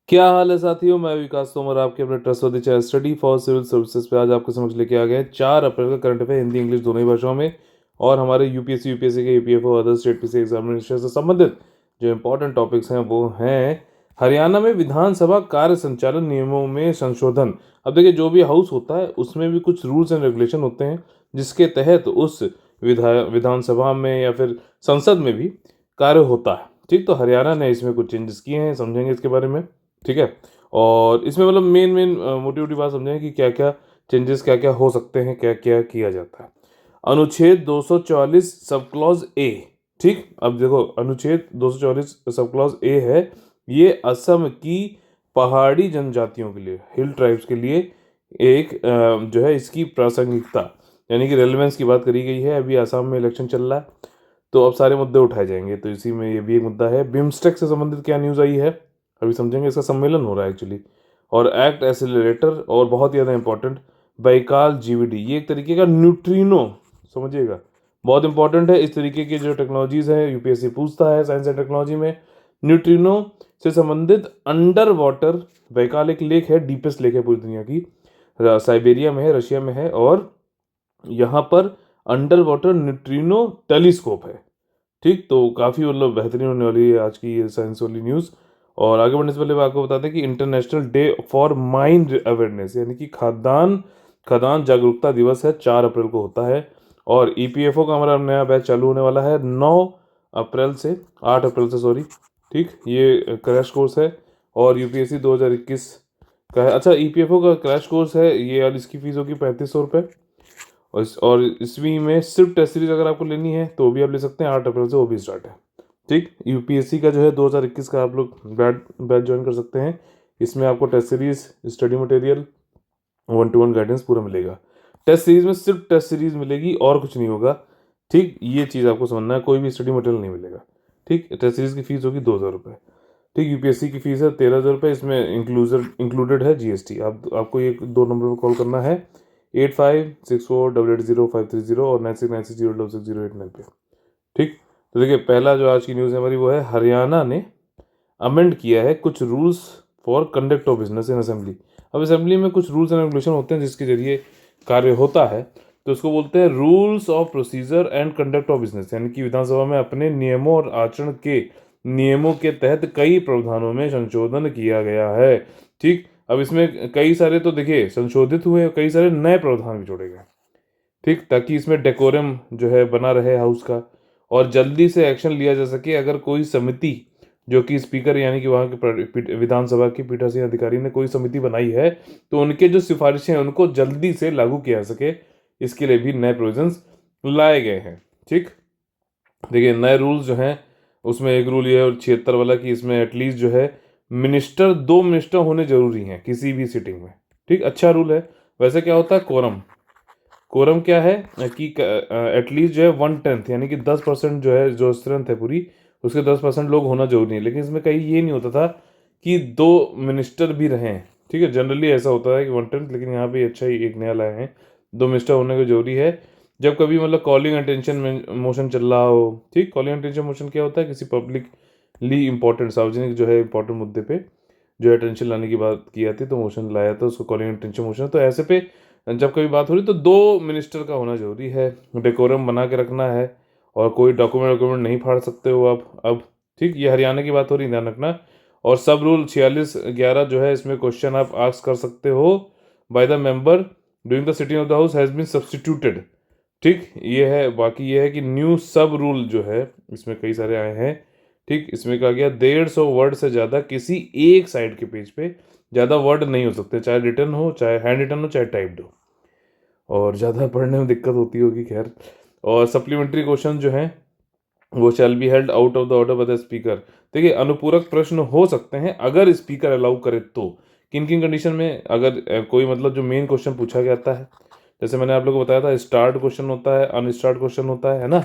क्या हाल है साथियों। मैं विकास तोमर आपके अपने trustworthy channel Study for Civil Services पे आज आपके समझ लेके आ गए 4 अप्रैल का करंट अफेयर हिंदी इंग्लिश दोनों ही भाषाओं में और हमारे यूपीएससी के यूपीएफओ अदर स्टेट पीसी एग्जामिनेशन से संबंधित जो इंपॉर्टेंट टॉपिक्स हैं वो हैं हरियाणा में विधानसभा कार्य संचालन नियमों में संशोधन। अब देखिए, जो भी हाउस होता है उसमें भी कुछ रूल्स एंड रेगुलेशन होते हैं जिसके तहत उस विधानसभा में या फिर संसद में भी कार्य होता है। ठीक, तो हरियाणा ने इसमें कुछ चेंजेस किए हैं, समझेंगे इसके बारे में। ठीक है, और इसमें मतलब मेन मेन मोटी मोटी बात समझें कि क्या क्या चेंजेस क्या क्या हो सकते हैं, क्या क्या किया जाता है। अनुच्छेद 244 सब क्लॉज ए। ठीक, अब देखो अनुच्छेद 244 सब क्लॉज ए है, ये असम की पहाड़ी जनजातियों के लिए, हिल ट्राइब्स के लिए एक जो है इसकी प्रासंगिकता यानी कि रेलेवेंस की बात करी गई है। अभी असम में इलेक्शन चल रहा है तो अब सारे मुद्दे उठाए जाएंगे, तो इसी में ये भी एक मुद्दा है। बिम्स्टेक से संबंधित क्या न्यूज़ आई है अभी समझेंगे, इसका सम्मेलन हो रहा है एक्चुअली। और एक्ट एसिलरेटर, और बहुत ज़्यादा इंपॉर्टेंट बैकाल जीवीडी, ये एक तरीके का न्यूट्रिनो, समझिएगा बहुत इंपॉर्टेंट है। इस तरीके की जो टेक्नोलॉजीज है यूपीएससी पूछता है साइंस एंड टेक्नोलॉजी में। न्यूट्रिनो से संबंधित अंडर वाटर, बैकाल एक लेक है, डीपेस्ट लेक है पूरी दुनिया की, साइबेरिया में है, रशिया में है, और यहाँ पर अंडर वाटर न्यूट्रिनो टेलीस्कोप है। ठीक, तो काफ़ी मतलब बेहतरीन होने वाली है आज की ये साइंस वाली न्यूज़। और आगे बढ़ने से पहले मैं आपको बता दें कि international day for mine awareness यानी कि खदान जागरूकता दिवस है, 4 अप्रैल को होता है। और ईपीएफओ का हमारा नया बैच चालू होने वाला है 9 अप्रैल से, 8 अप्रैल से सॉरी। ठीक, ये क्रैश कोर्स है और यूपीएससी 2021 का है। अच्छा, ईपीएफओ का क्रैश कोर्स है ये, और इसकी फीस होगी 3500 रुपये। और इसवीं में सिर्फ टेस्ट सीरीज अगर आपको लेनी है तो भी आप ले सकते हैं, 8 अप्रैल से वो भी स्टार्ट है। ठीक, यूपीएससी का जो है 2021 का आप लोग बैच ज्वाइन कर सकते हैं। इसमें आपको test series, study material, 1-to-1 guidance पूरा मिलेगा। टेस्ट सीरीज में सिर्फ टेस्ट सीरीज मिलेगी और कुछ नहीं होगा। ठीक, ये चीज़ आपको समझना है, कोई भी स्टडी मटेरियल नहीं मिलेगा। ठीक, टेस्ट सीरीज की फीस होगी 2000 रुपये। ठीक, यूपीएससी की फीस है 13,000 रुपये, इसमें इंक्लूडेड है जीएसटी। आपको ये 2 नंबर पर कॉल करना है, 8564880530 और 9696060608 पे। ठीक, तो देखिए पहला जो आज की न्यूज़ है हमारी वो है हरियाणा ने अमेंड किया है कुछ rules for conduct of business in assembly. अब असेंबली में कुछ रूल्स एंड रेगुलेशन होते हैं जिसके जरिए कार्य होता है, तो उसको बोलते हैं rules of procedure and conduct of business, यानी कि विधानसभा में अपने नियमों और आचरण के नियमों के तहत कई प्रावधानों में संशोधन किया गया है। ठीक, अब इसमें कई सारे तो देखिए संशोधित हुए, कई सारे नए प्रावधान भी जोड़े गए। ठीक, ताकि इसमें डेकोरम जो है बना रहे हाउस का, और जल्दी से एक्शन लिया जा सके अगर कोई समिति, जो कि स्पीकर यानी कि वहाँ के विधानसभा की पीठासीन अधिकारी ने कोई समिति बनाई है, तो उनके जो सिफारिशें हैं उनको जल्दी से लागू किया जा सके, इसके लिए भी नए प्रोविजंस लाए गए हैं। ठीक, देखिए नए रूल्स जो हैं उसमें एक रूल ये है 76 वाला कि इसमें एटलीस्ट जो है दो मिनिस्टर होने जरूरी हैं किसी भी सिटिंग में। ठीक, अच्छा रूल है। वैसे क्या होता है कोरम, कोरम क्या है कि एटलीस्ट जो है 1/10 यानी कि 10% जो है, जो स्ट्रेंथ है पूरी उसके 10% लोग होना जरूरी है। लेकिन इसमें कहीं ये नहीं होता था कि 2 मिनिस्टर भी रहें। ठीक है, जनरली ऐसा होता है कि 1/10, लेकिन यहाँ पे अच्छा ही एक नया लाए हैं, 2 मिनिस्टर होने को जरूरी है। जब कभी मतलब कॉलिंग अटेंशन मोशन चल रहा हो। ठीक, कॉलिंग अटेंशन मोशन क्या होता है, किसी पब्लिकली इंपॉर्टेंट, सार्वजनिक जो है इंपॉर्टेंट मुद्दे पे जो है अटेंशन लाने की बात की जाती है तो मोशन लाया था, उसको कॉलिंग अटेंशन मोशन। तो ऐसे पे जब कभी बात हो रही तो 2 मिनिस्टर का होना जरूरी है, डेकोरम बना के रखना है, और कोई डॉक्यूमेंट नहीं फाड़ सकते हो आप अब। ठीक, ये हरियाणा की बात हो रही, ध्यान रखना। और सब रूल 46(11) जो है इसमें क्वेश्चन आप आस्क कर सकते हो by the member during the sitting of the house has been substituted. ठीक, ये है। बाकी ये है कि न्यू सब रूल जो है इसमें कई सारे आए हैं। ठीक, इसमें कहा गया 150 वर्ड से ज़्यादा किसी एक साइड के पेज पे ज़्यादा वर्ड नहीं हो सकते, चाहे रिटर्न हो, चाहे हैंड रिटर्न हो, चाहे टाइप्ड हो, और ज़्यादा पढ़ने में दिक्कत होती होगी खैर। और सप्लीमेंट्री क्वेश्चन जो हैं वो shall be held out of the order by the speaker. देखिए अनुपूरक प्रश्न हो सकते हैं अगर स्पीकर अलाउ करे तो, किन किन कंडीशन में, अगर कोई मतलब जो मेन क्वेश्चन पूछा गया था है, जैसे मैंने आप लोगों को बताया था स्टार्ट क्वेश्चन होता है, अनस्टार्ट क्वेश्चन होता है ना।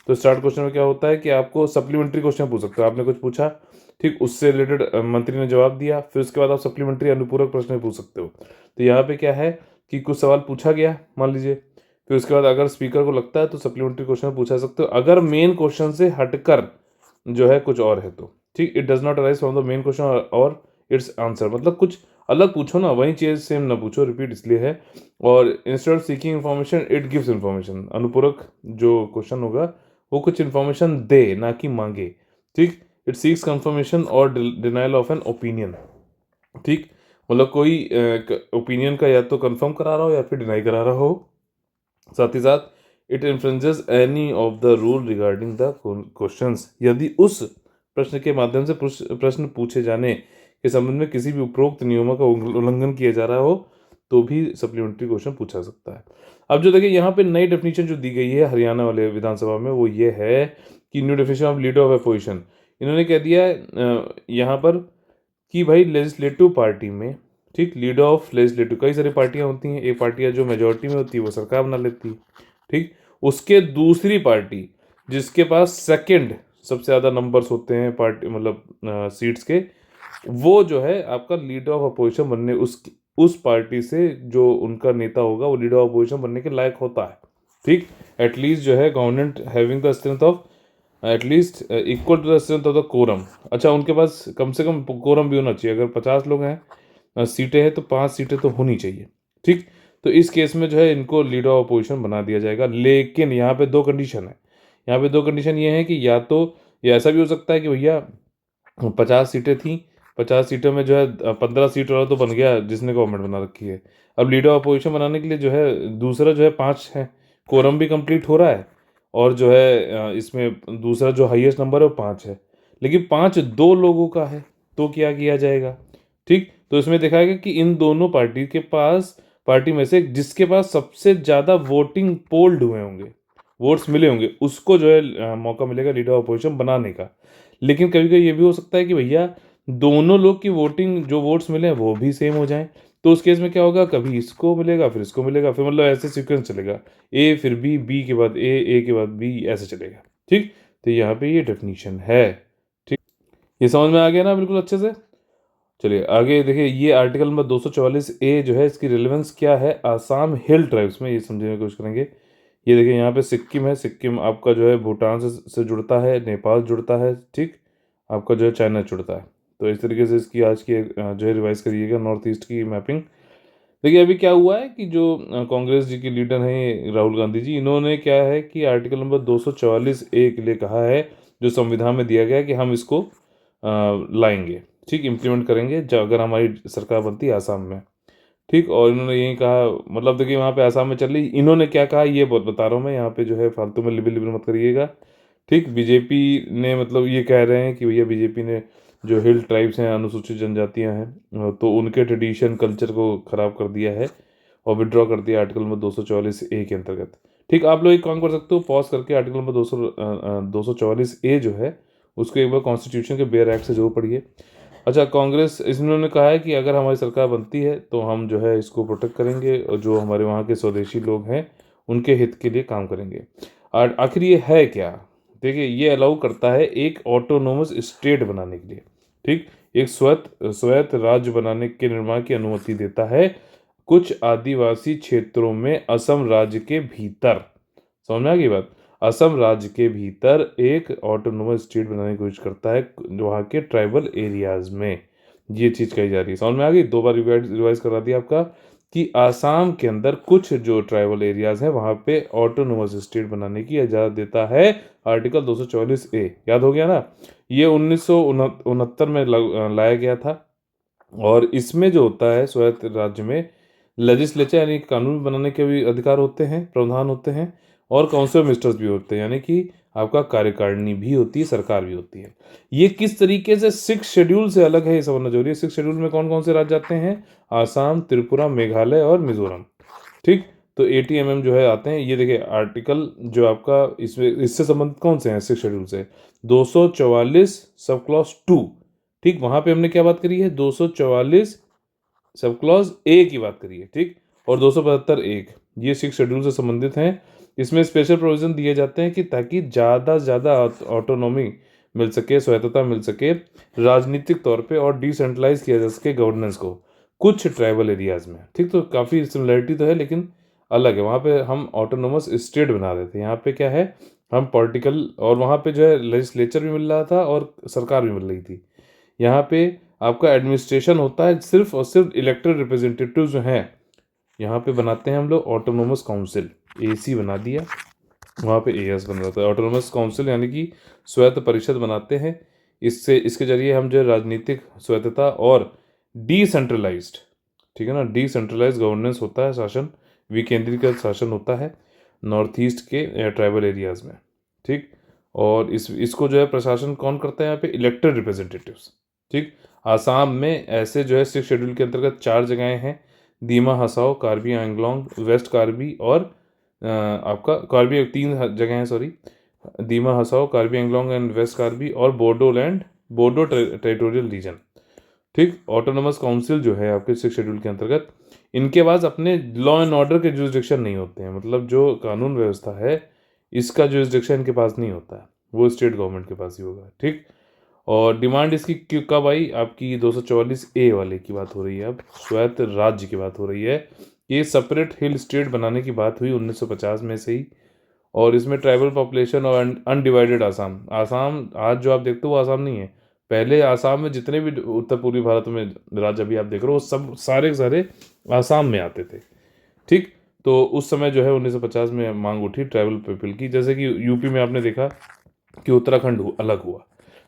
तो स्टार्ट क्वेश्चन में क्या होता है कि आपको सप्लीमेंट्री क्वेश्चन पूछ सकते हो, आपने कुछ पूछा, ठीक, उससे रिलेटेड मंत्री ने जवाब दिया, फिर उसके बाद आप सप्लीमेंट्री अनुपूरक प्रश्न पूछ सकते हो। तो यहाँ पे क्या है कि कुछ सवाल पूछा गया मान लीजिए, फिर उसके बाद अगर स्पीकर को लगता है तो सप्लीमेंट्री क्वेश्चन पूछा सकते हो अगर मेन क्वेश्चन से हटकर जो है कुछ और है तो। ठीक, it does not arise from the main question और इट्स आंसर। मतलब कुछ अलग पूछो ना, वही चीज़ सेम ना पूछो, रिपीट इसलिए है। और instead of seeking information it gives information, अनुपूरक जो क्वेश्चन होगा वो कुछ इन्फॉर्मेशन दे, ना कि मांगे। ठीक, इट सीक्स कंफर्मेशन और डिनाइल ऑफ एन ओपिनियन। ठीक, मतलब कोई ओपिनियन का या तो कंफर्म करा रहा हो या फिर डिनाई करा रहा हो। साथ ही साथ it influences any of the rule regarding the questions, यदि उस प्रश्न के माध्यम से प्रश्न पूछे जाने के संबंध में किसी भी उपरोक्त नियमों का उल्लंघन किया जा रहा हो तो भी सप्लीमेंट्री क्वेश्चन पूछा सकता है। अब जो देखिए यहाँ पे नई डेफिनेशन जो दी गई है हरियाणा वाले विधानसभा में, वो ये है कि new definition of leader of opposition. इन्होंने कह दिया यहाँ पर कि भाई लेजिस्लेटिव पार्टी में, ठीक, लीडर ऑफ लेजिस्लेटिव, कई सारी पार्टियां होती हैं, एक पार्टी जो मेजोरिटी में होती है वो सरकार बना लेती है। ठीक, उसके दूसरी पार्टी जिसके पास सेकंड सबसे ज़्यादा नंबर्स होते हैं पार्टी, मतलब सीट्स के, वो जो है आपका लीडर ऑफ अपोजिशन बनने, उस पार्टी से जो उनका नेता होगा वो लीडर ऑफ अपोजिशन बनने के लायक होता है। ठीक, एटलीस्ट जो है government having the strength of at least equal to the strength of the quorum. अच्छा, उनके पास कम से कम कोरम भी होना चाहिए। अगर 50 लोग हैं, सीटें हैं, तो 5 सीटें तो होनी चाहिए। ठीक, तो इस केस में जो है इनको लीडर ऑफ अपोजिशन बना दिया जाएगा। लेकिन यहाँ पे 2 कंडीशन है। यहाँ पे 2 कंडीशन ये है कि या तो ये ऐसा भी हो सकता है कि भैया 50 सीटें थी, 50 सीटों में जो है 15 सीट वाला तो बन गया जिसने गवर्नमेंट बना रखी है। अब लीडर ऑफ अपोजिशन बनाने के लिए जो है दूसरा जो है 5 है, कोरम भी कंप्लीट हो रहा है, और जो है इसमें दूसरा जो हाईएस्ट नंबर है वो 5 है। लेकिन 5 2 लोगों का है, तो क्या किया जाएगा? ठीक, तो इसमें देखा गया कि इन दोनों पार्टी के पास, पार्टी में से जिसके पास सबसे ज़्यादा वोटिंग पोल्ड हुए होंगे, वोट्स मिले होंगे, उसको जो है मौका मिलेगा लीडर ऑफ अपोजिशन बनाने का। लेकिन कभी कभी ये भी हो सकता है कि भैया दोनों लोग की वोटिंग, जो वोट्स मिले हैं वो भी सेम हो जाएं, तो उस केस में क्या होगा, कभी इसको मिलेगा फिर इसको मिलेगा, फिर मतलब ऐसे सीक्वेंस चलेगा, ए फिर बी, बी के बाद ए के बाद बी, ऐसे चलेगा। ठीक, तो यहाँ पे ये डेफिनेशन है। ठीक, ये समझ में आ गया ना बिल्कुल अच्छे से। चलिए आगे देखिए, ये आर्टिकल नंबर 244A जो है, इसकी रिलेवेंस क्या है आसाम हिल ट्राइब्स में, ये समझने की कोशिश करेंगे। ये देखिए यहाँ पे सिक्किम है, सिक्किम आपका जो है भूटान से जुड़ता है, नेपाल जुड़ता है, ठीक, आपका जो है चाइना जुड़ता है। तो इस तरीके से इसकी आज की जो है रिवाइज करिएगा नॉर्थ ईस्ट की मैपिंग। देखिए अभी क्या हुआ है कि जो कांग्रेस जी की लीडर हैं राहुल गांधी जी, इन्होंने क्या है कि आर्टिकल नंबर 244A के लिए कहा है, जो संविधान में दिया गया है कि हम इसको लाएंगे, ठीक, इम्प्लीमेंट करेंगे अगर हमारी सरकार बनती है आसाम में। ठीक, और इन्होंने यही कहा, मतलब देखिए वहाँ पे आसाम में चल रही, इन्होंने क्या कहा ये बता रहा हूँ मैं, यहाँ पे जो है फालतू में लिबिल लिबिल मत करिएगा। ठीक, बीजेपी ने मतलब ये कह रहे हैं कि भैया बीजेपी ने जो हिल ट्राइब्स हैं, अनुसूचित जनजातियां हैं, तो उनके ट्रेडिशन कल्चर को ख़राब कर दिया है और विड्रॉ कर दिया आर्टिकल नंबर 244A के अंतर्गत। ठीक, आप लोग एक काम कर सकते हो, पॉज करके आर्टिकल नंबर 244A जो है उसको एक बार कॉन्स्टिट्यूशन के बेयर एक्ट से जरूर पढ़िए। अच्छा, कांग्रेस इन्होंने कहा है कि अगर हमारी सरकार बनती है तो हम जो है इसको प्रोटेक्ट करेंगे और जो हमारे वहाँ के स्वदेशी लोग हैं उनके हित के लिए काम करेंगे। और आखिर ये है क्या? देखिए, ये अलाउ करता है एक ऑटोनोमस स्टेट बनाने के लिए। ठीक, एक स्वायत्त राज्य बनाने के निर्माण की अनुमति देता है कुछ आदिवासी क्षेत्रों में असम राज्य के भीतर। समझ में आ गई बात? असम राज्य के भीतर एक ऑटोनोमस स्टेट बनाने की कोशिश करता है वहाँ के ट्राइबल एरियाज में, ये चीज़ कही जा रही है। समझ में आ गई? 2 बार रिवाइज करा दिया आपका कि आसाम के अंदर कुछ जो ट्राइबल एरियाज हैं वहाँ पे ऑटोनोमस स्टेट बनाने की इजाज़त देता है आर्टिकल 244A। याद हो गया ना? ये 1969 में लाया गया था, और इसमें जो होता है स्वायत्त राज्य में लेजिस्लेचर यानी कानून बनाने के भी अधिकार होते हैं, प्रावधान होते हैं, और काउंसिल मिनिस्टर्स भी होते हैं, यानी कि आपका कार्यकारिणी भी होती है, सरकार भी होती है। ये किस तरीके से 6 शेड्यूल से अलग है ये समझना जरूरी है। 6 शेड्यूल में कौन कौन से राज्य आते हैं? आसाम, त्रिपुरा, मेघालय और मिजोरम। ठीक, तो ATMM जो है आते हैं। ये देखिए आर्टिकल जो आपका इसमें इससे संबंधित कौन से हैं 6 शेड्यूल से? 244 सब क्लॉज 2। ठीक, वहां पे हमने क्या बात करी है? 244 सब क्लॉज A की बात करी है। ठीक, और 275(1), ये 6 शेड्यूल से संबंधित हैं। इसमें स्पेशल प्रोविजन दिए जाते हैं कि ताकि ज़्यादा से ज़्यादा ऑटोनॉमी मिल सके, स्वायत्तता मिल सके राजनीतिक तौर पे, और डिसेंट्रलाइज किया जा सके गवर्नेंस को कुछ ट्राइबल एरियाज में। ठीक, तो काफ़ी सिमिलरिटी तो है लेकिन अलग है। वहाँ पे हम ऑटोनोमस स्टेट बना रहे थे, यहाँ पे क्या है, हम पॉलिटिकल, और वहाँ पे जो है लेजिस्लेचर भी मिल रहा था और सरकार भी मिल रही थी। यहाँ पे आपका एडमिनिस्ट्रेशन होता है सिर्फ और सिर्फ इलेक्टेड रिप्रेजेंटेटिव जो हैं, यहाँ पे बनाते हैं हम लोग ऑटोनोमस काउंसिल, AC बना दिया, वहाँ पे AS बन जाता है। ऑटोनोमस काउंसिल यानी कि स्वायत्त परिषद बनाते हैं। इससे इसके जरिए हम जो है राजनीतिक स्वायत्तता और डिसेंट्रलाइज्ड, ठीक है ना, डिसेंट्रलाइज्ड गवर्नेंस होता है, शासन विकेंद्रीकृत शासन होता है नॉर्थ ईस्ट के ट्राइबल एरियाज़ में, ठीक। और इसको जो है प्रशासन कौन करता है यहाँ पे, इलेक्टेड रिप्रेजेंटेटिव्स, ठीक। आसाम में ऐसे जो है 6 शेड्यूल के अंतर्गत 4 जगहें हैं, दीमा हसाओ, कार्बी आंगलोंग, वेस्ट कार्बी और आपका कार्बी 3 जगह हैं, sorry, Dima Hasao, Karbi Anglong and west Karbi और बोडोलैंड, बोडो टेरिटोरियल रीजन, ठीक। ऑटोनोमस काउंसिल जो है आपके 6 शेड्यूल के अंतर्गत, इनके पास अपने लॉ एंड ऑर्डर के जुरिस्डिक्शन नहीं होते हैं, मतलब जो कानून व्यवस्था है इसका जुरिस्डिक्शन इनके पास नहीं होता है, वो स्टेट गवर्नमेंट के पास ही होगा, ठीक। और डिमांड इसकी कब आई, आपकी 244A वाले की बात हो रही है, अब स्वायत्त राज्य की बात हो रही है। ये सेपरेट हिल स्टेट बनाने की बात हुई 1950 में से ही, और इसमें ट्राइबल पॉपुलेशन और अनडिवाइडेड आसाम, आसाम आज जो आप देखते हो वो आसाम नहीं है, पहले आसाम में जितने भी उत्तर पूर्वी भारत में राज्य अभी आप देख रहे हो वो सब सारे के सारे आसाम में आते थे, ठीक। तो उस समय जो है 1950 में मांग उठी ट्राइबल पीपल की, जैसे कि यूपी में आपने देखा कि उत्तराखंड अलग हुआ,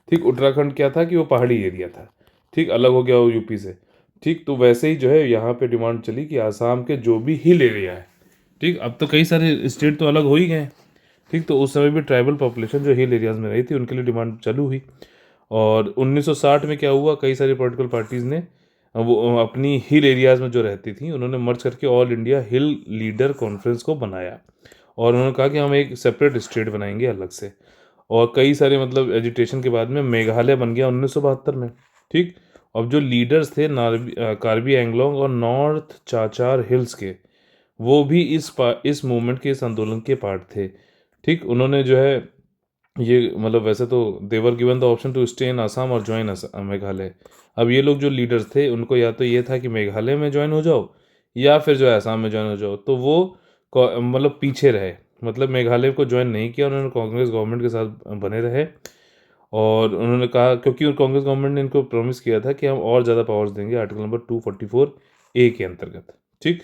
ठीक। उत्तराखंड क्या था कि वो पहाड़ी एरिया था, ठीक, अलग हो गया वो यूपी से, ठीक। तो वैसे ही जो है यहाँ पे डिमांड चली कि आसाम के जो भी हिल एरिया है, ठीक, अब तो कई सारे स्टेट तो अलग हो ही गए हैं, ठीक। तो उस समय भी ट्राइबल पॉपुलेशन जो हिल एरियाज में रही थी उनके लिए डिमांड चालू हुई। और 1960 में क्या हुआ, कई सारी पॉलिटिकल पार्टीज़ ने वो अपनी हिल एरियाज़ में जो रहती थी उन्होंने मर्ज करके ऑल इंडिया हिल लीडर कॉन्फ्रेंस को बनाया, और उन्होंने कहा कि हम एक सेपरेट स्टेट बनाएंगे अलग से। और कई सारे मतलब एजिटेशन के बाद में मेघालय बन गया 1972 में, ठीक। अब जो लीडर्स थे कार्बी एंगलोंग और नॉर्थ चाचार हिल्स के, वो भी इस मूवमेंट के, इस आंदोलन के पार्ट थे, ठीक। उन्होंने जो है ये मतलब वैसे तो they were given the option to stay in Assam और ज्वाइन मेघालय। अब ये लोग जो लीडर्स थे उनको या तो ये था कि मेघालय में ज्वाइन हो जाओ या फिर जो है आसाम में ज्वाइन हो जाओ, तो वो मतलब पीछे रहे, मतलब मेघालय को ज्वाइन नहीं किया, उन्होंने कांग्रेस गवर्नमेंट के साथ बने रहे। और उन्होंने कहा, क्योंकि कांग्रेस गवर्नमेंट ने इनको प्रॉमिस किया था कि हम और ज़्यादा पावर्स देंगे आर्टिकल नंबर 244A के अंतर्गत, ठीक।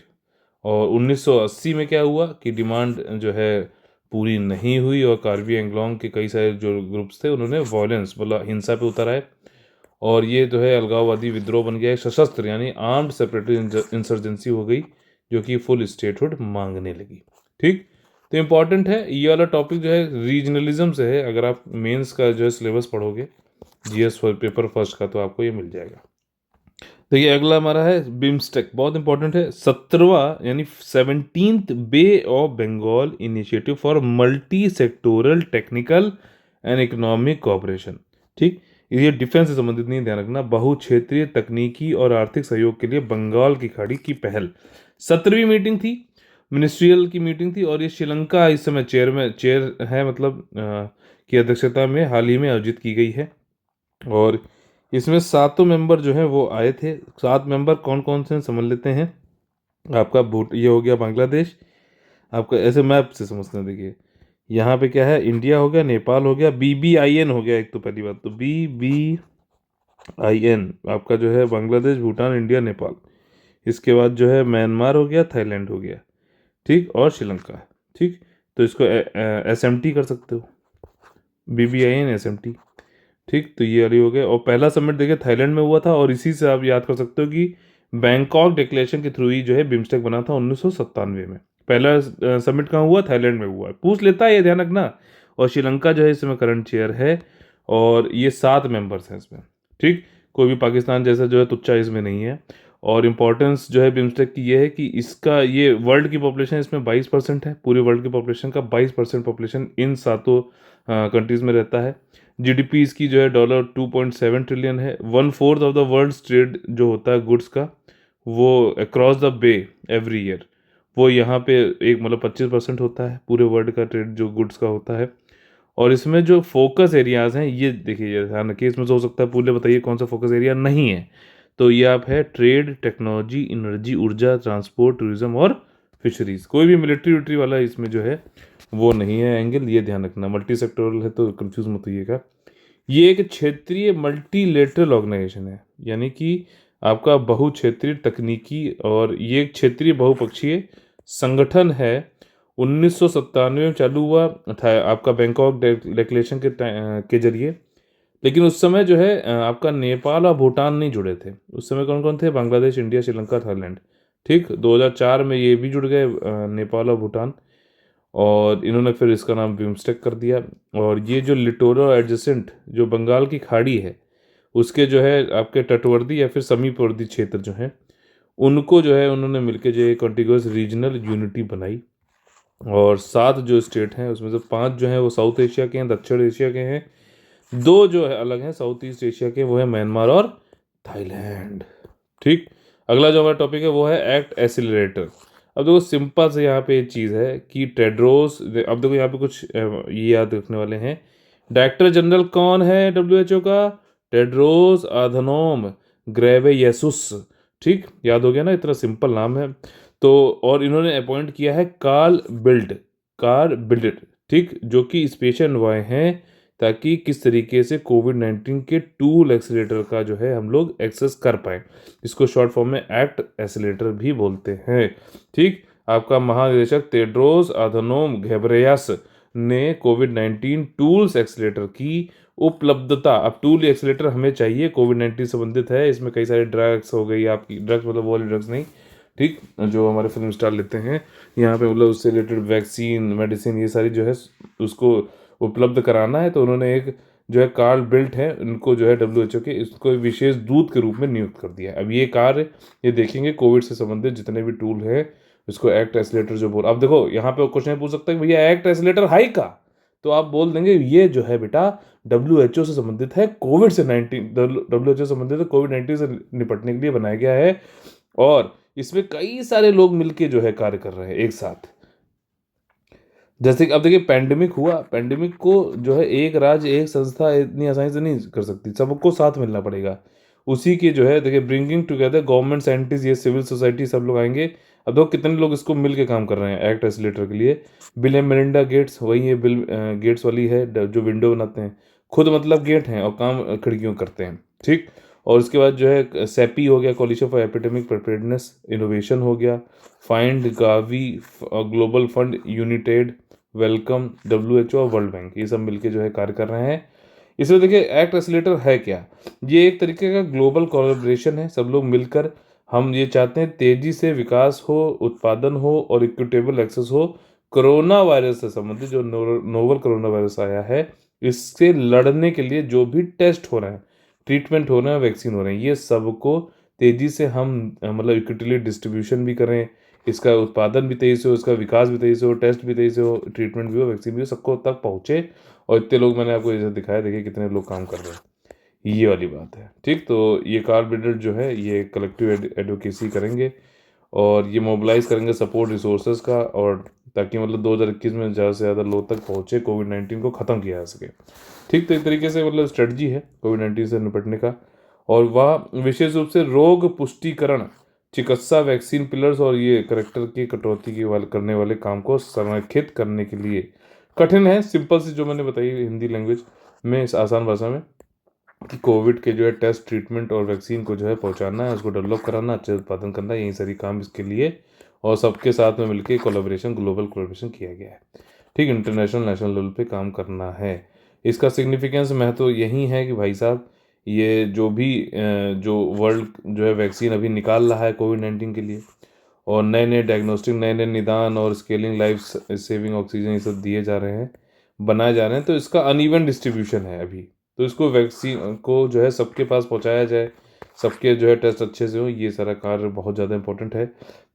और 1980 में क्या हुआ कि डिमांड जो है पूरी नहीं हुई, और कार्बी एंगलोंग के कई सारे जो ग्रुप्स थे उन्होंने वॉयलेंस मतलब हिंसा पे उतर आए, और ये जो है अलगाववादी विद्रोह बन गया, एक सशस्त्र यानी आर्म्ड सेपरेटिव इंसर्जेंसी हो गई, जो कि फुल स्टेटहुड मांगने लगी, ठीक। तो इम्पॉर्टेंट है ये वाला टॉपिक, जो है रीजनलिज्म से है, अगर आप मेंस का जो है सिलेबस पढ़ोगे GS पेपर फर्स्ट का तो आपको ये मिल जाएगा। देखिए अगला हमारा है बिम्स्टेक, बहुत इंपॉर्टेंट है, 17वां यानी 17th bay of Bengal initiative for multi sectoral technical and economic cooperation, ठीक। ये डिफेंस से संबंधित नहीं, ध्यान रखना, बहुक्षेत्रीय तकनीकी और आर्थिक सहयोग के लिए बंगाल की खाड़ी की पहल। 17वीं मीटिंग थी, मिनिस्ट्रियल की मीटिंग थी, और ये श्रीलंका इस समय चेयर है, मतलब की अध्यक्षता में हाल ही में आयोजित की गई है। और इसमें 7 मेंबर जो हैं वो आए थे। 7 मेंबर कौन कौन से समझ लेते हैं। आपका ये हो गया बांग्लादेश, आपका ऐसे मैप से समझते हैं, देखिए यहाँ पे क्या है, इंडिया हो गया, नेपाल हो गया, BBIN हो गया, एक तो पहली बात तो BBIN आपका जो है बांग्लादेश, भूटान, इंडिया, नेपाल। इसके बाद जो है म्यांमार हो गया, थाईलैंड हो गया, ठीक, और श्रीलंका, ठीक। तो इसको SMT कर सकते हो, BBIN SMT, ठीक। तो ये वाली हो गया। और पहला समिट देखिए थाईलैंड में हुआ था, और इसी से आप याद कर सकते हो कि बैंकॉक डिक्लेरेशन के थ्रू ही जो है बिम्स्टेक बना था 1997 में। पहला समिट कहाँ हुआ, थाईलैंड में हुआ, पूछ लेता है ये, ध्यान रखना। और श्रीलंका जो है इसमें करंट चेयर है, और ये 7 मेंबर्स हैं इसमें, ठीक। कोई भी पाकिस्तान जैसा जो है तुच्चा इसमें नहीं है। और इम्पोर्टेंस जो है बिम्स्टेक की ये है कि इसका ये वर्ल्ड की पॉपुलेशन इसमें 22% है, पूरे वर्ल्ड की पॉपुलेशन का 22% पॉपुलेशन इन 7 कंट्रीज़ में रहता है। GDP इसकी जो है $2.7 ट्रिलियन है। 1/4 ऑफ द वर्ल्ड ट्रेड जो होता है गुड्स का, वो across the bay every year, वो यहाँ पे एक मतलब 25% होता है पूरे वर्ल्ड का ट्रेड जो गुड्स का होता है। और इसमें जो फोकस एरियाज़ हैं ये देखिए, ध्यान रखिए, इसमें से हो सकता है पूरे बताइए कौन सा फोकस एरिया नहीं है। तो ये आप है ट्रेड, टेक्नोलॉजी, एनर्जी, ऊर्जा, ट्रांसपोर्ट, टूरिज्म और फिशरीज़। कोई भी मिलिट्री वाला इसमें जो है वो नहीं है एंगल, ये ध्यान रखना। मल्टी सेक्टोरल है तो कंफ्यूज मत होइएगा। ये एक क्षेत्रीय मल्टीलेटरल ऑर्गेनाइजेशन है, यानी कि आपका बहुक्षेत्रीय तकनीकी, और ये एक क्षेत्रीय बहुपक्षीय संगठन है। 1997 में चालू हुआ था आपका बैंकॉक डिक्लेरेशन के जरिए। लेकिन उस समय जो है आपका नेपाल और भूटान नहीं जुड़े थे। उस समय कौन कौन थे? Bangladesh, India, Sri Lanka, Thailand. ठीक, 2004 में ये भी जुड़ गए, नेपाल और भूटान। और इन्होंने फिर इसका नाम बिम्स्टेक कर दिया। और ये जो लिटोरल एडजेसेंट जो बंगाल की खाड़ी है, उसके जो है आपके तटवर्ती या फिर समीपवर्ती क्षेत्र जो हैं, उनको जो है उन्होंने मिलकर जो कॉन्टिग्यूअस रीजनल यूनिटी बनाई। और 7 जो स्टेट हैं उसमें से 5 जो हैं वो साउथ एशिया के हैं, दक्षिण एशिया के हैं। 2 जो है अलग हैं साउथ ईस्ट एशिया के, वो है म्यांमार और थाईलैंड। ठीक, अगला जो हमारा टॉपिक है वो है एक्ट एसिलरेटर। अब देखो सिंपल से यहाँ पे एक चीज़ है कि टेड्रोस, अब देखो यहाँ पे कुछ ये याद रखने वाले हैं। डायरेक्टर जनरल कौन है WHO का? टेड्रोस आधनोम ग्रेबेयेसुस। ठीक, याद हो गया ना, इतना सिंपल नाम है। तो और इन्होंने अपॉइंट किया है कार्ल बिल्ड, ठीक, जो कि स्पेशल एनवॉय हैं, ताकि किस तरीके से कोविड-19 के टूल एक्सीलेटर का जो है हम लोग एक्सेस कर पाएँ। इसको शॉर्ट फॉर्म में एक्ट एक्सीलेटर भी बोलते हैं। ठीक, आपका महानिदेशक टेड्रोस अधनोम घेब्रेयस ने कोविड-19 टूल्स एक्सीलेटर की उपलब्धता, अब टूल एक्सीलेटर हमें चाहिए, कोविड-19 संबंधित है, इसमें कई सारे ड्रग्स हो गई आपकी, ड्रग्स मतलब वो वाली ड्रग्स नहीं, ठीक, जो हमारे फिल्म स्टार लेते हैं यहाँ पे, मतलब उससे रिलेटेड वैक्सीन, मेडिसिन, ये सारी जो है उसको उपलब्ध कराना है। तो उन्होंने एक जो है कार्ल बिल्ट है, उनको जो है WHO के इसको विशेष दूत के रूप में नियुक्त कर दिया है। अब ये कार्य ये देखेंगे कोविड से संबंधित जितने भी टूल है, इसको एक्ट एसिलेटर जो बोल, अब देखो यहाँ पे क्वेश्चन पूछ सकता है कि भैया एक्ट एसिलेटर हाई का, तो आप बोल देंगे ये जो है बेटा WHO से संबंधित है, कोविड से 19 WHO से संबंधित है, कोविड-19 से निपटने के लिए बनाया गया है। और इसमें कई सारे लोग मिलके जो है कार्य कर रहे हैं एक साथ। जैसे कि अब देखिए पैंडेमिक हुआ, पैंडेमिक को जो है एक राज्य एक संस्था इतनी आसानी से नहीं कर सकती, सबको साथ मिलना पड़ेगा। उसी के जो है देखिए ब्रिंगिंग टुगेदर गवर्नमेंट, साइंटिस्ट, ये सिविल सोसाइटी, सब लोग आएंगे। अब देखो कितने लोग इसको मिल के काम कर रहे हैं एक्ट एसिलेटर के लिए। बिल एंड मेलिंडा गेट्स, वही है बिल गेट्स वाली है जो विंडो बनाते हैं, खुद मतलब गेट हैं और काम खिड़कियों करते हैं। ठीक, और उसके बाद जो है सेपी हो गया, coalition for epidemic preparedness innovation हो गया, FIND Gavi, global fund, Unitaid, Wellcome, WHO और वर्ल्ड बैंक, ये सब मिलके जो है कार्य कर रहे हैं। इसमें देखिए एक्ट एसिलेटर है क्या? ये एक तरीके का ग्लोबल कोलैबोरेशन है, सब लोग मिलकर हम ये चाहते हैं तेजी से विकास हो, उत्पादन हो और इक्विटेबल एक्सेस हो। कोरोना वायरस से संबंधित जो नोवल कोरोना वायरस आया है, इससे लड़ने के लिए जो भी टेस्ट हो रहे हैं, ट्रीटमेंट हो रहे हैं, वैक्सीन हो रहे हैं, ये सबको तेजी से हम मतलब इक्विटली डिस्ट्रीब्यूशन भी करें, इसका उत्पादन भी तेजी से हो, इसका विकास भी तेजी से हो, टेस्ट भी तेजी से हो, ट्रीटमेंट भी हो, वैक्सीन भी हो, सबको तक पहुँचे। और इतने लोग मैंने आपको जैसे दिखाया, देखिए कितने लोग काम कर रहे हैं, ये वाली बात है। ठीक, तो ये कार्बोहाइड्रेट जो है ये कलेक्टिव एडवोकेसी करेंगे और ये मोबिलाइज करेंगे सपोर्ट रिसोर्सेज का, और ताकि मतलब 2021 में ज़्यादा से ज़्यादा लोग तक पहुँचे, कोविड-19 को ख़त्म किया जा सके। ठीक, तो एक तरीके से मतलब स्ट्रेटजी है कोविड-19 से निपटने का। और वह विशेष रूप से रोग पुष्टिकरण, चिकित्सा, वैक्सीन, पिलर्स और ये करेक्टर की कटौती के वाले करने वाले काम को संरेखित करने के लिए कठिन है। सिंपल सी जो मैंने बताई हिंदी लैंग्वेज में, इस आसान भाषा में, कि कोविड के जो है टेस्ट, ट्रीटमेंट और वैक्सीन को जो है पहुंचाना है, उसको डेवलप कराना, अच्छे उत्पादन करना है, यही सारी काम इसके लिए, और सबके साथ में मिलकर कोलैबोरेशन, ग्लोबल कोलैबोरेशन किया गया है। ठीक, इंटरनेशनल, नेशनल लेवल पे काम करना है। इसका सिग्निफिकेंस महत्व यही है कि भाई साहब ये जो भी जो वर्ल्ड जो है वैक्सीन अभी निकाल रहा है कोविड-19 के लिए, और नए नए डायग्नोस्टिक, नए नए निदान और स्केलिंग लाइफ सेविंग ऑक्सीजन ये सब दिए जा रहे हैं, बनाए जा रहे हैं, तो इसका अनइवन डिस्ट्रीब्यूशन है अभी। तो इसको वैक्सीन को जो है सबके पास पहुंचाया जाए, सबके जो है टेस्ट अच्छे से हो, ये सारा कार्य बहुत ज़्यादा इंपॉर्टेंट है।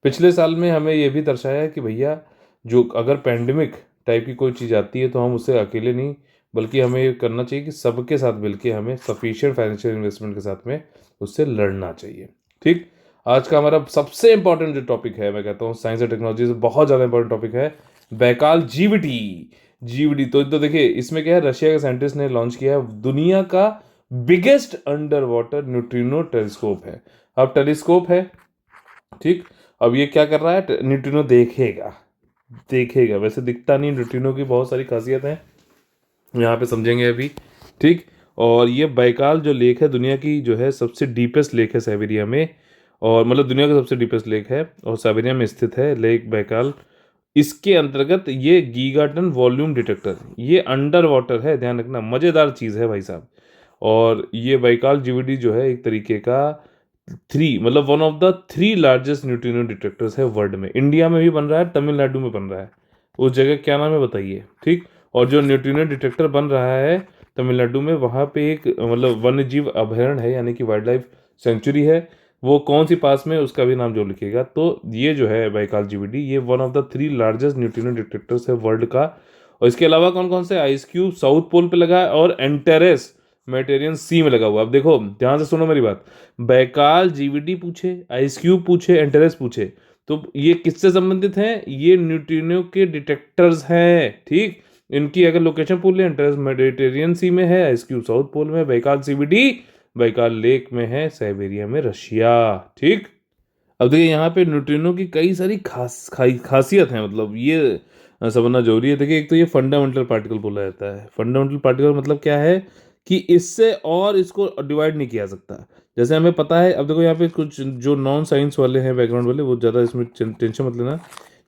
पिछले साल में हमें ये भी दर्शाया है कि भैया जो अगर पैंडमिक टाइप की कोई चीज़ आती है तो हम उससे अकेले नहीं, बल्कि हमें ये करना चाहिए कि सबके साथ मिलके हमें सफिशिएंट फाइनेंशियल इन्वेस्टमेंट के साथ में उससे लड़ना चाहिए। ठीक, आज का हमारा सबसे इंपॉर्टेंट जो टॉपिक है, मैं कहता हूँ साइंस और टेक्नोलॉजी से बहुत ज़्यादा इंपॉर्टेंट टॉपिक है, बैकाल जीवीडी। तो देखिए इसमें क्या है, रशिया के साइंटिस्ट ने लॉन्च किया है दुनिया का biggest under water neutrino telescope है। अब टेलीस्कोप है, ठीक, अब ये क्या कर रहा है, न्यूट्रिनो देखेगा वैसे दिखता नहीं, न्यूट्रिनो की बहुत सारी खासियत है, यहाँ पे समझेंगे अभी। ठीक, और ये बैकाल जो लेक है दुनिया की जो है सबसे डीपेस्ट लेक है साइबेरिया में, और मतलब दुनिया का सबसे डीपेस्ट लेक है और साइबेरिया में स्थित है लेक बैकाल। इसके अंतर्गत ये गीगाटन वॉल्यूम डिटेक्टर, ये अंडर वाटर है, ध्यान रखना, मज़ेदार चीज़ है भाई साहब। और ये बैकाल जीवीडी जो है एक तरीके का मतलब one of the 3 largest neutrino detectors है वर्ल्ड में। इंडिया में भी बन रहा है, तमिलनाडु में बन रहा है, उस जगह क्या नाम है बताइए, ठीक। और जो न्यूट्रिनो डिटेक्टर बन रहा है तमिलनाडु में, वहाँ पे एक मतलब वन्य जीव अभयारण्य है, यानी कि वाइल्ड लाइफ सेंचुरी है। वो कौन सी पास में है उसका भी नाम जो लिखेगा। तो ये जो है बैकाल जीवीडी, ये one of the 3 largest neutrino detectors है वर्ल्ड का। और इसके अलावा कौन कौन से, आइस क्यूब साउथ पोल पे लगा है और एंटेरेस मेडिटेरियन सी में लगा हुआ है। अब देखो ध्यान से सुनो मेरी बात, बैकाल जीवीडी पूछे, आइस क्यूब पूछे, एंटेरेस पूछे, तो ये किससे संबंधित हैं? ये न्यूट्रिनो के डिटेक्टर्स हैं, ठीक। इनकी अगर लोकेशन पूछ ले, एंटेरेस मेडिटेरियन सी में है, आइस क्यूब साउथ पोल में, बैकाल सीवीडी बैकाल लेक में है, साइबेरिया में, रशिया, ठीक। अब देखिए यहाँ पे न्यूट्रिनो की कई सारी खासियत है, मतलब ये समझना जरूरी है। देखिए एक तो ये फंडामेंटल पार्टिकल बोला जाता है। फंडामेंटल पार्टिकल मतलब क्या है कि इससे और इसको डिवाइड नहीं किया सकता, जैसे हमें पता है। अब देखो यहाँ पे कुछ जो नॉन साइंस वाले हैं, बैकग्राउंड वाले, वो ज़्यादा इसमें टेंशन मत लेना,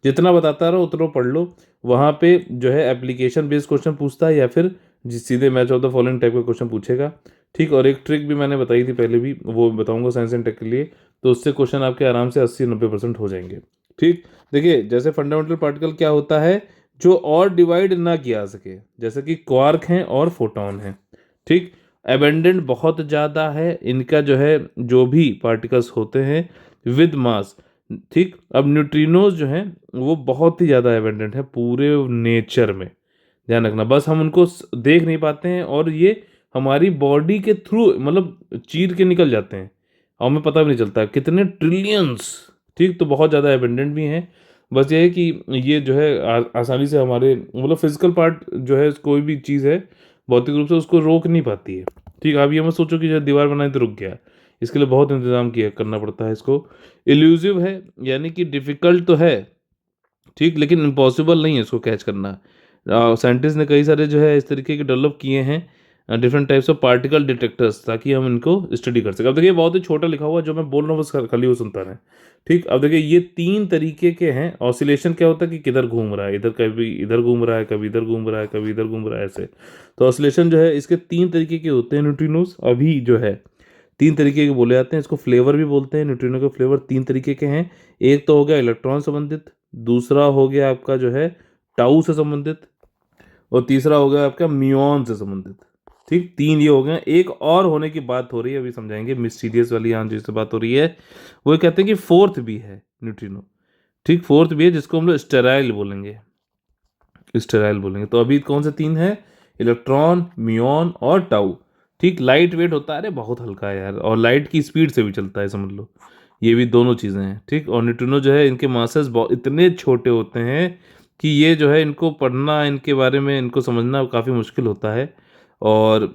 जितना बताता रहो उतना पढ़ लो। वहाँ पे जो है एप्लीकेशन बेस्ड क्वेश्चन पूछता है या फिर सीधे match of the following type का क्वेश्चन पूछेगा, ठीक। और एक ट्रिक भी मैंने बताई थी पहले भी, वो बताऊंगा साइंस एंड टेक के लिए, तो उससे क्वेश्चन आपके आराम से 80-90% हो जाएंगे, ठीक। देखिए जैसे फंडामेंटल पार्टिकल क्या होता है, जो और डिवाइड ना किया जा सके, जैसे कि क्वार्क हैं और फोटॉन हैं, ठीक। एबेंडेंट बहुत ज़्यादा है इनका, जो है जो भी पार्टिकल्स होते हैं विद मास, ठीक। अब न्यूट्रिनोज जो हैं वो बहुत ही ज़्यादा एबेंडेंट है पूरे नेचर में, ध्यान रखना। बस हम उनको देख नहीं पाते हैं और ये हमारी बॉडी के थ्रू मतलब चीर के निकल जाते हैं, हमें पता भी नहीं चलता कितने ट्रिलियंस, ठीक। तो बहुत ज़्यादा एबेंडेंट भी हैं। बस ये है कि ये जो है आसानी से हमारे मतलब फिजिकल पार्ट जो है, कोई भी चीज़ है भौतिक रूप से उसको रोक नहीं पाती है, ठीक। आप ये मत सोचो कि जब दीवार बनाई तो रुक गया, इसके लिए बहुत इंतजाम किया करना पड़ता है इसको। इल्यूसिव है, यानी कि डिफ़िकल्ट तो है, ठीक, लेकिन इम्पॉसिबल नहीं है इसको कैच करना। साइंटिस्ट ने कई सारे जो है इस तरीके के डेवलप किए हैं different types of particle detectors, ताकि हम इनको स्टडी कर सकें। अब देखिए बहुत ही छोटा लिखा हुआ, जो मैं बोल रहा हूँ बस खाली वो सुनता रहे, ठीक। अब देखिए ये 3 तरीके के हैं। ऑसिलेशन क्या होता है कि किधर घूम रहा है, इधर कभी इधर घूम रहा है, कभी इधर घूम रहा है, कभी इधर घूम रहा है, ऐसे। तो ऑसिलेशन जो है इसके 3 तरीके के होते हैं न्यूट्रिनोज, अभी जो है 3 तरीके के बोले जाते हैं। इसको फ्लेवर भी बोलते हैं। न्यूट्रिनो के फ्लेवर 3 तरीके के हैं। एक तो हो गया इलेक्ट्रॉन संबंधित, दूसरा हो गया आपका जो है टाउ से संबंधित, और तीसरा हो गया आपका म्यूऑन से संबंधित, ठीक। 3 ये हो गए। एक और होने की बात हो रही है, अभी समझाएंगे, मिस्टीरियस वाली यहाँ जिससे बात हो रही है, वो कहते हैं कि फोर्थ भी है न्यूट्रिनो, ठीक। फोर्थ भी है जिसको हम लोग स्टेराइल बोलेंगे, स्टेराइल बोलेंगे। तो अभी कौन से 3 है? इलेक्ट्रॉन, म्यूऑन और टाउ, ठीक। लाइट वेट होता है, अरे बहुत हल्का है यार, और लाइट की स्पीड से भी चलता है, समझ लो। ये भी दोनों चीज़ें हैं, ठीक। और न्यूट्रिनो जो है इनके मासेस बहुत इतने छोटे होते हैं कि ये जो है इनको पढ़ना, इनके बारे में इनको समझना काफ़ी मुश्किल होता है। और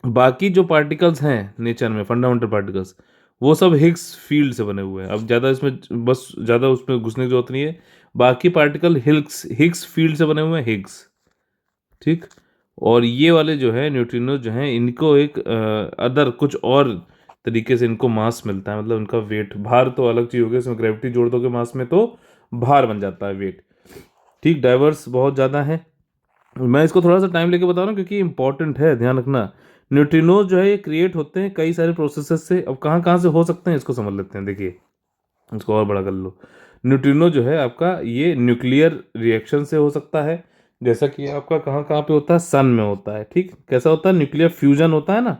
बाकी जो पार्टिकल्स हैं नेचर में, फंडामेंटल पार्टिकल्स, वो सब हिग्स फील्ड से बने हुए हैं। अब ज़्यादा इसमें बस ज़्यादा उसमें घुसने की जरूरत नहीं है। बाकी पार्टिकल हिग्स फील्ड से बने हुए हैं, हिग्स, ठीक। और ये वाले जो है न्यूट्रिनो जो हैं, इनको एक अदर कुछ और तरीके से इनको मास मिलता है, मतलब इनका वेट, भार तो अलग चीज़ हो गया, इसमें ग्रेविटी जोड़ दोगे मास में तो भार बन जाता है, वेट, ठीक। डाइवर्स बहुत ज़्यादा है। मैं इसको थोड़ा सा टाइम लेके बता रहा हूँ क्योंकि इंपॉर्टेंट है, ध्यान रखना। न्यूट्रिनोज जो है ये क्रिएट होते हैं कई सारे प्रोसेसेस से। अब कहाँ कहाँ से हो सकते हैं इसको समझ लेते हैं। देखिए इसको और बड़ा कर लो। न्यूट्रिनो जो है आपका ये न्यूक्लियर रिएक्शन से हो सकता है, जैसा कि आपका कहाँ कहाँ पे होता है, सन में होता है, ठीक। कैसा होता है? न्यूक्लियर फ्यूजन होता है ना,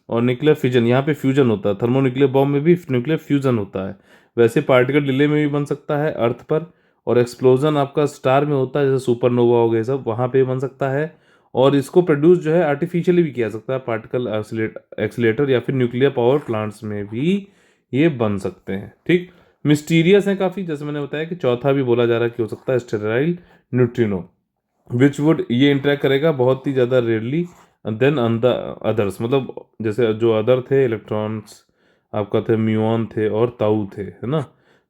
और न्यूक्लियर फिजन, यहाँ पे फ्यूजन होता है। थर्मोन्यूक्लियर बॉम्ब में भी न्यूक्लियर फ्यूजन होता है। वैसे पार्टिकल डिले में भी बन सकता है अर्थ पर, और एक्सप्लोजन आपका स्टार में होता है, जैसे सुपरनोवा हो गए सब, वहाँ पे बन सकता है। और इसको प्रोड्यूस जो है आर्टिफिशियली भी किया सकता है, पार्टिकल एक्सीलेटर या फिर न्यूक्लियर पावर प्लांट्स में भी ये बन सकते हैं, ठीक। मिस्टीरियस है काफ़ी, जैसे मैंने बताया कि चौथा भी बोला जा रहा है कि हो सकता है स्टेराइल न्यूट्रिनो, विच वुड ये इंटरेक्ट करेगा बहुत ही ज़्यादा rarely than on the others. मतलब जैसे जो अदर थे इलेक्ट्रॉन्स आपका थे, म्यूऑन थे और ताऊ थे, है ना।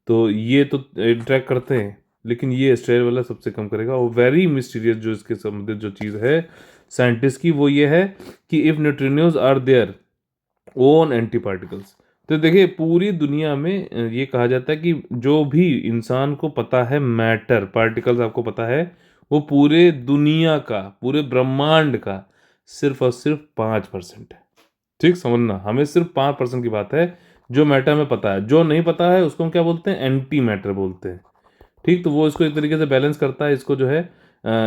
तो ये तो इंटरेक्ट करते हैं, लेकिन ये स्टेराइल वाला सबसे कम करेगा। और वेरी मिस्टीरियस जो इसके संबंधित जो चीज़ है, साइंटिस्ट की, वो ये है कि if neutrinos are their own anti particles. तो देखिए पूरी दुनिया में ये कहा जाता है कि जो भी इंसान को पता है मैटर पार्टिकल्स आपको पता है, वो पूरे दुनिया का, पूरे ब्रह्मांड का सिर्फ और सिर्फ 5% है। ठीक, समझना, हमें सिर्फ 5% की बात है जो मैटर में पता है। जो नहीं पता है उसको हम क्या बोलते हैं, एंटी मैटर बोलते हैं। ठीक, तो वो इसको एक तरीके से बैलेंस करता है, इसको जो है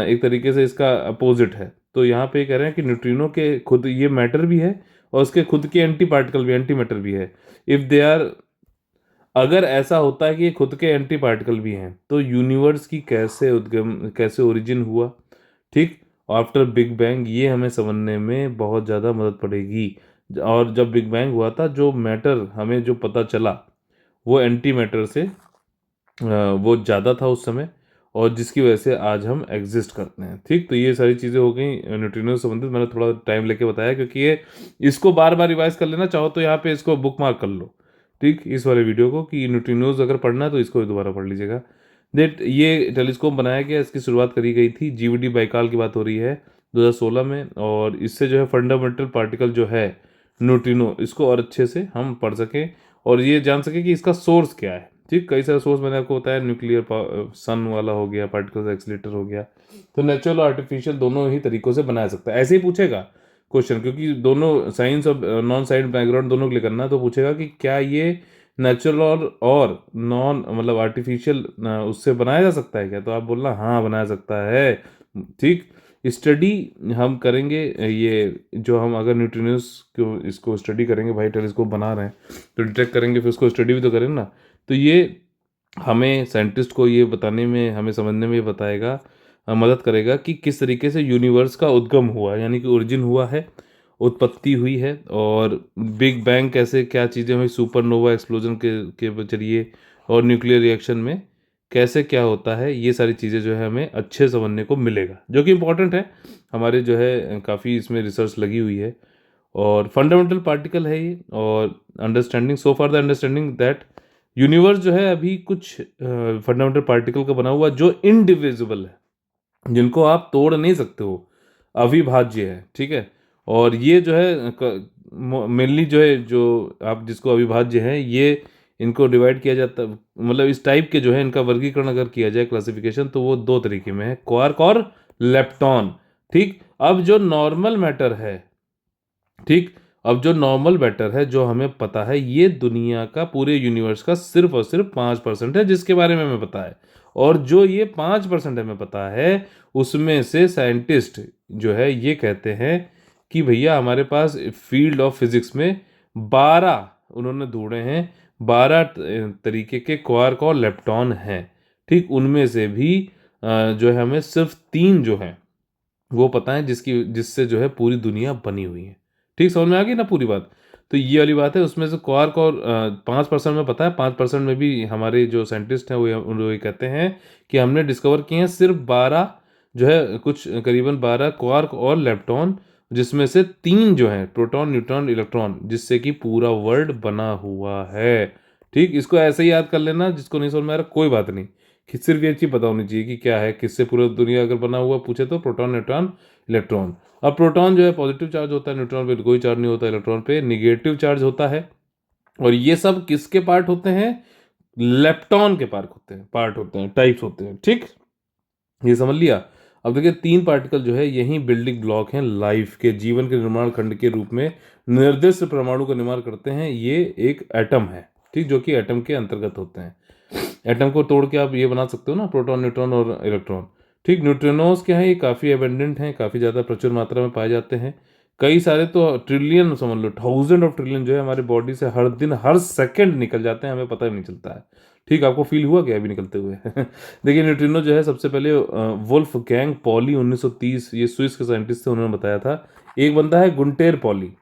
एक तरीके से इसका अपोजिट है। तो यहाँ पे कह रहे हैं कि न्यूट्रिनो के खुद ये मैटर भी है और उसके खुद के एंटी पार्टिकल भी, एंटी मैटर भी है। इफ दे आर, अगर ऐसा होता है कि ये खुद के एंटी पार्टिकल भी हैं, तो यूनिवर्स की कैसे उद्गम, कैसे ओरिजिन हुआ, ठीक, आफ्टर बिग बैंग, ये हमें समझने में बहुत ज़्यादा मदद पड़ेगी। और जब बिग बैंग हुआ था, जो मैटर हमें जो पता चला वो एंटी मैटर से वो ज़्यादा था उस समय, और जिसकी वजह से आज हम एग्जिस्ट करते हैं। ठीक, तो ये सारी चीज़ें हो गई न्यूट्रिनो से संबंधित। मैंने थोड़ा टाइम लेके बताया क्योंकि ये, इसको बार बार रिवाइज कर लेना चाहो तो यहाँ पे इसको बुक मार्क कर लो, ठीक, इस वाले वीडियो को, कि न्यूट्रिनोज अगर पढ़ना है तो इसको दोबारा पढ़ लीजिएगा। देट ये टेलीस्कोप बनाया गया, इसकी शुरुआत करी गई थी, जीवीडी बाइकाल की बात हो रही है 2016 में, और इससे जो है फंडामेंटल पार्टिकल जो है न्यूट्रिनो, इसको और अच्छे से हम पढ़ सकें और ये जान सकें कि इसका सोर्स क्या है। ठीक, कई सारे सोर्स मैंने आपको बताया, न्यूक्लियर सन वाला हो गया, पार्टिकल्स एक्सीलरेटर हो गया। तो नेचुरल और आर्टिफिशियल दोनों ही तरीकों से बनाया सकता है। ऐसे ही पूछेगा क्वेश्चन, क्योंकि दोनों साइंस और नॉन साइंस बैकग्राउंड दोनों के लिए करना है, तो पूछेगा कि क्या ये नेचुरल और नॉन मतलब आर्टिफिशियल उससे बनाया जा सकता है क्या, तो आप बोलना हाँ बनाया सकता है। ठीक, स्टडी हम करेंगे, ये जो हम अगर न्यूट्रिनोस को इसको स्टडी करेंगे, भाई टेलीस्कोप बना रहे हैं तो डिटेक्ट करेंगे, फिर उसको स्टडी भी तो करें ना। तो ये हमें साइंटिस्ट को ये बताने में, हमें समझने में ये बताएगा, मदद करेगा कि किस तरीके से यूनिवर्स का उद्गम हुआ है, यानी कि ओरिजिन हुआ है, उत्पत्ति हुई है, और बिग बैंग कैसे क्या चीज़ें हुई, सुपरनोवा एक्सप्लोजन के जरिए, और न्यूक्लियर रिएक्शन में कैसे क्या होता है, ये सारी चीज़ें जो है हमें अच्छे समझने को मिलेगा, जो कि इम्पोर्टेंट है। हमारे जो है काफ़ी इसमें रिसर्च लगी हुई है, और फंडामेंटल पार्टिकल है ये, और understanding, so far the understanding that universe जो है अभी कुछ फंडामेंटल पार्टिकल का बना हुआ जो इनडिविजिबल है, जिनको आप तोड़ नहीं सकते हो, अविभाज्य है। ठीक है, और ये जो है मेनली जो है, जो आप जिसको अविभाज्य है, ये इनको डिवाइड किया जाता, मतलब इस टाइप के जो है इनका वर्गीकरण अगर किया जाए, क्लासिफिकेशन, तो वो दो तरीके में है, क्वार्क और लेप्टॉन। ठीक, अब जो नॉर्मल मैटर है, ठीक, अब जो नॉर्मल मैटर है, जो हमें पता है, ये दुनिया का, पूरे यूनिवर्स का सिर्फ और सिर्फ 5% है जिसके बारे में हमें पता है। और जो ये 5% हमें पता है, उसमें से साइंटिस्ट जो है ये कहते हैं कि भैया हमारे पास फील्ड ऑफ फिजिक्स में 12 उन्होंने ढूंढे हैं, 12 तरीके के क्वार्क और लेप्टॉन हैं। ठीक, उनमें से भी जो है हमें सिर्फ 3 जो हैं वो पता है, जिससे जो है पूरी दुनिया बनी हुई है। ठीक, समझ में आ गई ना पूरी बात। तो ये वाली बात है, उसमें से क्वार्क और 5% में पता है, 5% में भी हमारे जो साइंटिस्ट हैं वो ये कहते हैं कि हमने डिस्कवर किए हैं सिर्फ 12 जो है, कुछ करीबन 12 क्वार्क और लेप्टॉन, जिसमें से 3 जो हैं प्रोटॉन, न्यूट्रॉन, इलेक्ट्रॉन, जिससे कि पूरा वर्ल्ड बना हुआ है। ठीक, इसको ऐसे ही याद कर लेना, जिसको नहीं समझ में आ रहा कोई बात नहीं, कि सिर्फ ये चीज़ पता होनी चाहिए कि क्या है, किससे पूरा दुनिया अगर बना हुआ पूछे तो प्रोटॉन, न्यूट्रॉन, इलेक्ट्रॉन। अब प्रोटॉन जो है पॉजिटिव चार्ज होता है, न्यूट्रॉन पे कोई चार्ज नहीं होता, इलेक्ट्रॉन पे निगेटिव चार्ज होता है। और ये सब किसके पार्ट होते हैं, लेप्टॉन के पार्ट होते हैं, टाइप्स होते हैं। ठीक, ये समझ लिया। अब देखिए 3 पार्टिकल जो है यही बिल्डिंग ब्लॉक हैं लाइफ के, जीवन के निर्माण खंड के रूप में निर्दिष्ट परमाणु का निर्माण करते हैं। ये एक एटम है, ठीक, जो कि एटम के अंतर्गत होते हैं। एटम को तोड़ के आप ये बना सकते हो ना, प्रोटॉन, न्यूट्रॉन और इलेक्ट्रॉन। ठीक, न्यूट्रिनोज क्या है, ये काफ़ी एबेंडेंट हैं, काफ़ी ज़्यादा प्रचुर मात्रा में पाए जाते हैं। कई सारे तो ट्रिलियन, समझ लो 1000 ऑफ ट्रिलियन जो है हमारे बॉडी से हर दिन, हर सेकंड निकल जाते हैं, हमें पता ही नहीं चलता है। ठीक, आपको फील हुआ क्या अभी निकलते हुए? देखिए न्यूट्रिनो जो है सबसे पहले वुल्फगैंग पॉली 1930, ये स्विस के साइंटिस्ट थे, उन्होंने बताया था। एक बंदा है गुंटेर पॉली,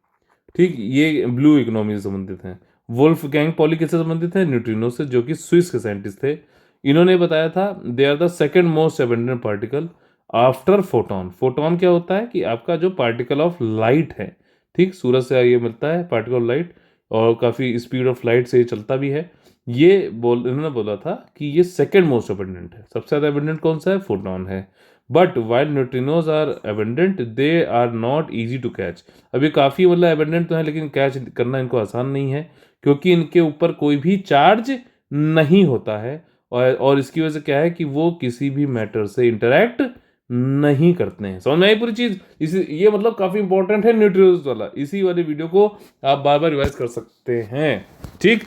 ठीक, ये ब्लू इकोनॉमी से संबंधित हैं। वुल्फगैंग पॉली किससे संबंधित है, न्यूट्रिनो से, जो कि स्विस के साइंटिस्ट थे। इन्होंने बताया था they are the second most abundant particle after photon. Photon क्या होता है कि आपका जो पार्टिकल ऑफ लाइट है, ठीक, सूरज से ये मिलता है पार्टिकल ऑफ लाइट, और काफ़ी स्पीड ऑफ लाइट से ये चलता भी है। इन्होंने बोला था कि ये सेकंड मोस्ट एबंडेंट है। सबसे ज़्यादा एबंडेंट कौन सा है, फोटॉन है। But while neutrinos are abundant they are not easy to catch. अब ये काफ़ी मतलब एबंडेंट तो है लेकिन कैच करना इनको आसान नहीं है, क्योंकि इनके ऊपर कोई भी चार्ज नहीं होता है, और इसकी वजह से क्या है कि वो किसी भी मैटर से इंटरेक्ट नहीं करते हैं। समझ में आई पूरी चीज़? इसी ये मतलब काफ़ी इंपॉर्टेंट है न्यूट्रिनोज वाला, इसी वाले वीडियो को आप बार बार रिवाइज कर सकते हैं। ठीक,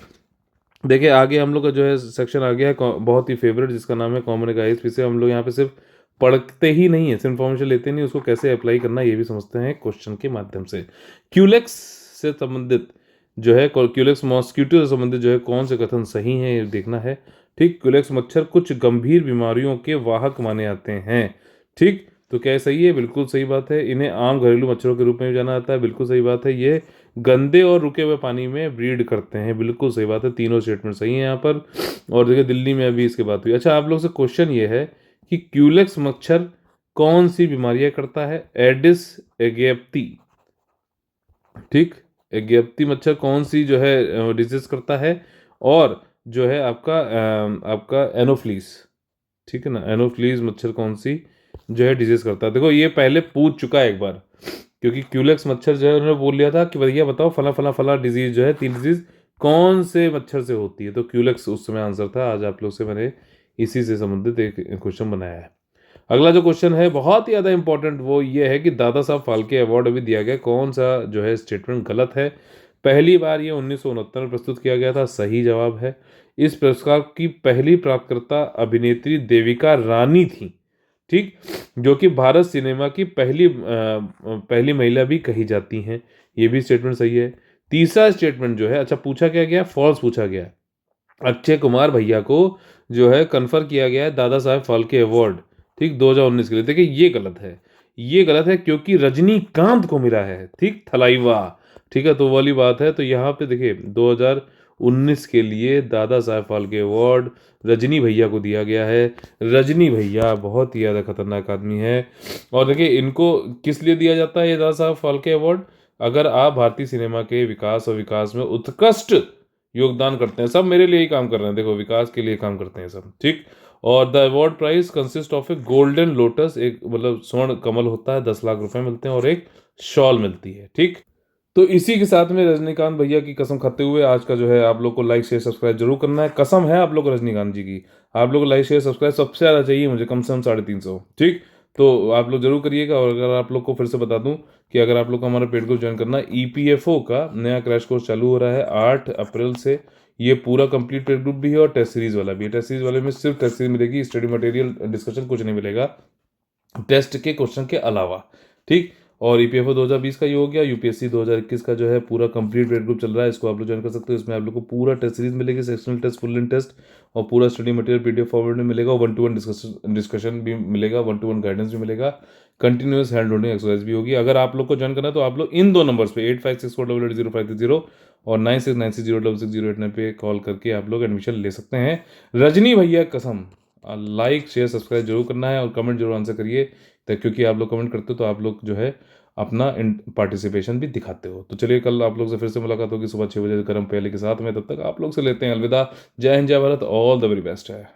देखिए आगे हम लोग का जो है सेक्शन आ गया है बहुत ही फेवरेट, जिसका नाम है कॉमन गाइस। फिर से हम लोग यहाँ पे सिर्फ पढ़ते ही नहीं है, सिर्फ इन्फॉर्मेशन लेते नहीं, उसको कैसे अप्लाई करना ये भी समझते हैं क्वेश्चन के माध्यम से। क्यूलेक्स से संबंधित जो है, क्यूलेक्स मॉस्किटो से संबंधित जो है कौन से कथन सही है ये देखना है। ठीक, क्यूलेक्स मच्छर कुछ गंभीर बीमारियों के वाहक माने जाते हैं। ठीक, तो क्या सही है? बिल्कुल सही बात है। इन्हें आम घरेलू मच्छरों के रूप में भी जाना जाता है, बिल्कुल सही बात है। ये गंदे और रुके हुए पानी में ब्रीड करते हैं, बिल्कुल सही बात है। तीनों स्टेटमेंट सही है यहाँ पर। और देखिए दिल्ली में अभी इसके बात हुई। अच्छा, आप लोग से क्वेश्चन ये है कि क्यूलेक्स मच्छर कौन सी बीमारियां करता है? एडिस एगिप्टी। ठीक, एगिप्टी मच्छर कौन सी जो है डिजीज करता है? और जो है आपका एनोफ्लीस, ठीक है ना, एनोफ्लीज मच्छर कौन सी जो है डिजीज करता है? देखो ये पहले पूछ चुका है एक बार, क्योंकि क्यूलेक्स मच्छर जो है उन्होंने बोल लिया था कि भैया बताओ फला फला फला डिजीज जो है, 3 डिजीज कौन से मच्छर से होती है, तो क्यूलेक्स उस समय आंसर था। आज आप लोग से मैंने इसी से संबंधित एक क्वेश्चन बनाया है। अगला जो क्वेश्चन है बहुत ही ज़्यादा इंपॉर्टेंट, वो ये है कि दादा साहब फाल्के अवार्ड अभी दिया गया, कौन सा जो है स्टेटमेंट गलत है? पहली बार ये 1969 में प्रस्तुत किया गया था, सही जवाब है। इस पुरस्कार की पहली प्राप्तकर्ता अभिनेत्री देविका रानी थी। ठीक, जो कि भारत सिनेमा की पहली महिला भी कही जाती हैं, ये भी स्टेटमेंट सही है। तीसरा स्टेटमेंट जो है, अच्छा पूछा क्या गया? फॉल्स पूछा गया। अक्षय कुमार भैया को जो है कन्फर किया गया है दादा साहब फाल्के अवार्ड, ठीक, 2019 के लिए। देखिए ये गलत है, ये गलत है क्योंकि रजनीकांत को मिला है, ठीक, थलाइवा। ठीक है, तो वो वाली बात है। तो यहाँ पे देखिए 2019 के लिए दादा साहब फाल्के अवार्ड रजनी भैया को दिया गया है। रजनी भैया बहुत ही ज़्यादा खतरनाक आदमी है। और देखिए इनको किस लिए दिया जाता है ये दादा साहब फाल्के अवार्ड? अगर आप भारतीय सिनेमा के विकास और विकास में उत्कृष्ट योगदान करते हैं, सब मेरे लिए ही काम कर रहे हैं, देखो विकास के लिए काम करते हैं सब। ठीक, और the award prize consist of a golden lotus, एक मतलब स्वर्ण कमल होता है, 10 लाख रुपए मिलते हैं, और एक शॉल मिलती है। ठीक, तो इसी के साथ में रजनीकांत भैया की कसम खाते हुए आज का जो है आप लोग को लाइक शेयर सब्सक्राइब जरूर करना है। कसम है आप लोग को रजनीकांत जी की, आप लोग को लाइक शेयर सब्सक्राइब सबसे ज़्यादा चाहिए मुझे, कम से कम 350। ठीक, तो आप लोग जरूर करिएगा। और अगर आप लोग को फिर से बता दूं कि अगर आप लोग को हमारा पेड कोर्स ज्वाइन करना है, ईपीएफओ का नया क्रैश कोर्स चालू हो रहा है 8 अप्रैल से। ये पूरा कंप्लीट पेड ग्रुप भी है और टेस्ट सीरीज वाला भी है। टेस्ट सीरीज वाले में सिर्फ टेस्ट सीरीज मिलेगी, स्टडी मटेरियल डिस्कशन कुछ नहीं मिलेगा टेस्ट के क्वेश्चन के अलावा। ठीक, और ईपीएफओ 2020 का ये हो गया। यूपीएससी 2021 का जो है पूरा कंप्लीट पेड ग्रुप चल रहा है, इसको आप लोग ज्वाइन कर सकते हो। इसमें आप लोग को पूरा टेस्ट सीरीज मिलेगी, sectional test, full length test, और पूरा स्टडी मटेरियल पीडीएफ फॉरवर्ड में मिलेगा। 1-to-1 डिस्कशन भी मिलेगा, 1-to-1 गाइडेंस भी मिलेगा, कंटिन्यूस हैंड होल्डिंग एक्सरसाइज भी होगी। अगर आप लोग को ज्वाइन करना है तो आप लोग इन दो नंबर्स पे 8564880530 और 9696066089 पे कॉल करके आप लोग एडमिशन ले सकते हैं। रजनी भैया कसम, लाइक शेयर सब्सक्राइब जरूर करना है और कमेंट जरूर आंसर करिए, क्योंकि आप लोग कमेंट करते हो तो आप लोग जो है अपना पार्टिसिपेशन भी दिखाते हो। तो चलिए कल आप लोग से फिर से मुलाकात होगी सुबह 6 बजे गर्म पहले के साथ में। तब तक आप लोग से लेते हैं अलविदा। जय हिंद, जय Bharat, all the very best है।